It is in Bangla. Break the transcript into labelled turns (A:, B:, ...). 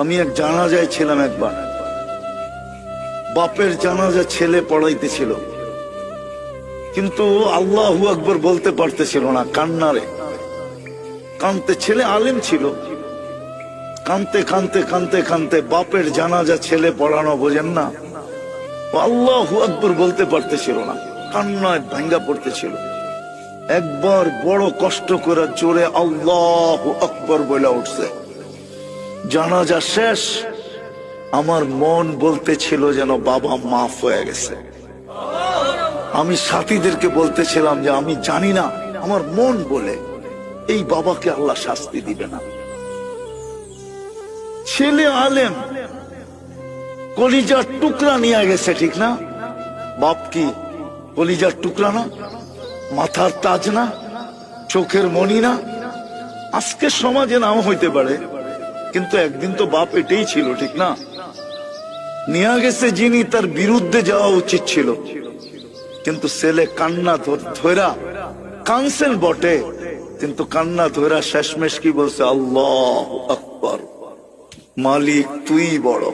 A: আমি এক জানাজায় ছিলাম একবার, বাপের জানাজা ছেলে পড়াইতেছিল, কিন্তু আল্লাহু আকবার বলতে পারতেছিল না, কান্নারে কানতে। ছেলে আলেম ছিল, কানতে কানতে কানতে কানতে বাপের জানাজা ছেলে পড়ানো বোঝেন না, আল্লাহু আকবার বলতে পারতেছিল না, কান্নায় ভাঙ্গা পড়তেছিল। একবার বড় কষ্ট করে জোরে আল্লাহু আকবার বলে উঠছে। জানাজা শেষ, আমার মন বলতেছিল যেন বাবা মাফ হয়ে গেছে। আমি সাথীদেরকে বলতেছিলাম যে আমি জানি না, আমার মন বলে এই বাবাকে আল্লাহ শাস্তি দিবে না। ছেলে আলেম, কলিজার টুকরা নিয়ে গেছে, ঠিক না? বাপ কি কলিজার টুকরা না? মাথার তাজ না? চোখের মণি না? আজকে সমাজে নাও হইতে পারে, কিন্তু একদিন তো বাপ এটাই ছিল, ঠিক না? নিয়ে গেছে যিনি, তার বিরুদ্ধে যাওয়া উচিত ছিল, কিন্তু ছেলে কান্না ধরা কানসেন বটে, কিন্তু কান্না ধরা শেষমেশ কি বলছে? আল্লাহু আকবার, মালিক তুই বড়।